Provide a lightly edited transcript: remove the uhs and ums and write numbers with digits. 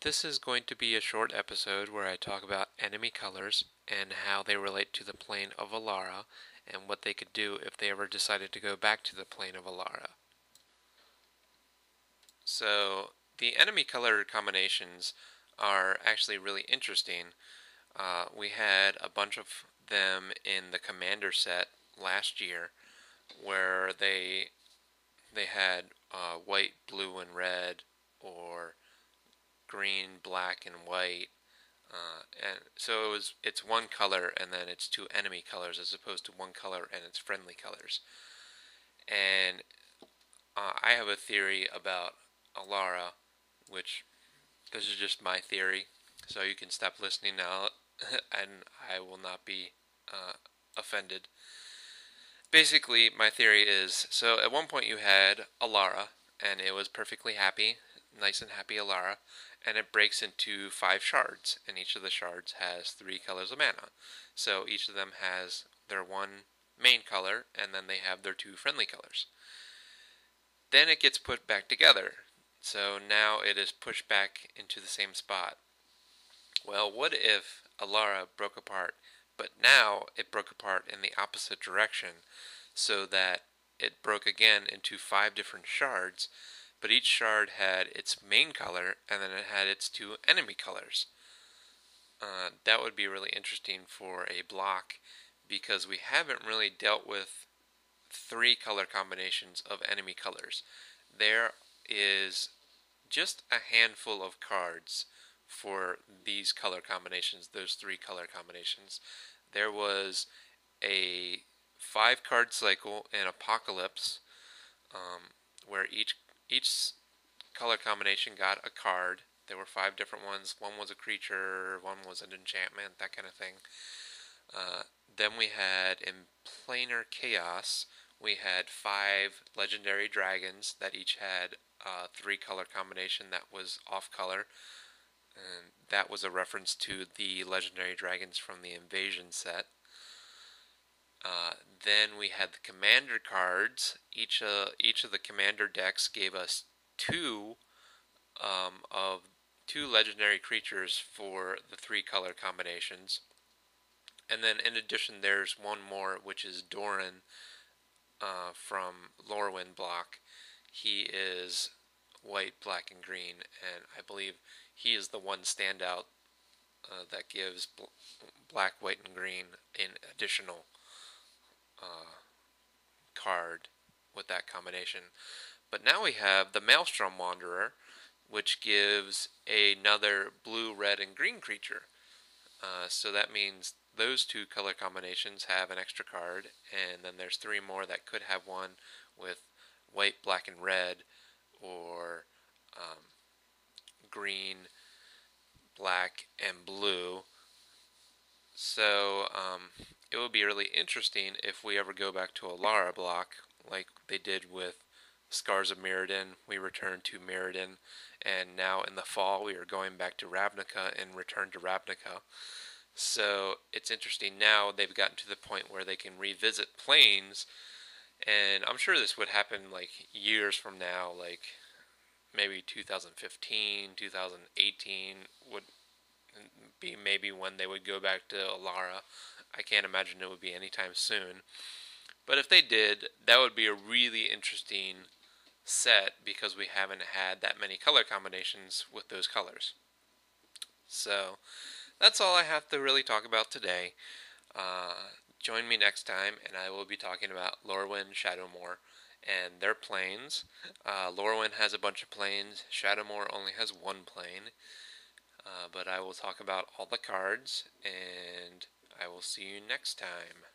This is going to be a short episode where I talk about enemy colors and how they relate to the plane of Alara and what they could do if they ever decided to go back to the plane of Alara. So, the enemy color combinations are actually really interesting. We had a bunch of them in the commander set last year where they had white, blue, and red, or green, black, and white. And so it's one color and then it's two enemy colors as opposed to one color and it's friendly colors. And I have a theory about Alara, which this is just my theory, so you can stop listening now, and I will not be offended. Basically, my theory is so at one point you had Alara, and it was perfectly happy, nice and happy Alara, and it breaks into 5 shards, and each of the shards has 3 colors of mana. So each of them has their one main color, and then they have their 2 friendly colors. Then it gets put back together, so now it is pushed back into the same spot. Well, what if Alara broke apart, but now it broke apart in the opposite direction, so that it broke again into 5 different shards, but each shard had its main color, and then it had its 2 enemy colors. That would be really interesting for a block, because we haven't really dealt with 3 color combinations of enemy colors. There is just a handful of cards for these color combinations, those 3 color combinations. There was a 5 card cycle in Apocolypse, where each color combination got a card. There were 5 different ones. One was a creature, one was an enchantment, that kind of thing. Then we had in Planar Chaos, we had 5 legendary dragons that each had a 3 color combination that was off color. And that was a reference to the legendary dragons from the Invasion set. Then we had the commander cards. Each of the commander decks gave us two of 2 legendary creatures for the 3 color combinations. And then in addition, there's one more, which is Doran from lorwyn block. He is white, black, and green, and I believe he is the one standout that gives black, white, and green an additional card with that combination. But now we have the Maelstrom Wanderer, which gives another blue, red, and green creature. So that means those 2 color combinations have an extra card, and then there's 3 more that could have one with white, black, and red, or green, black, and blue. So it would be really interesting if we ever go back to a Alara block, like they did with Scars of Mirrodin. We returned to Mirrodin, and now in the fall we are going back to Ravnica and return to Ravnica. So it's interesting now they've gotten to the point where they can revisit planes, and I'm sure this would happen like years from now, like maybe 2015, 2018 would be maybe when they would go back to Alara. I can't imagine it would be anytime soon. But if they did, that would be a really interesting set because we haven't had that many color combinations with those colors. So that's all I have to really talk about today. Join me next time, and I will be talking about Lorwyn, Shadowmoor, and their planes. Lorwyn has a bunch of planes. Shadowmoor only has one plane. But I will talk about all the cards, and I will see you next time.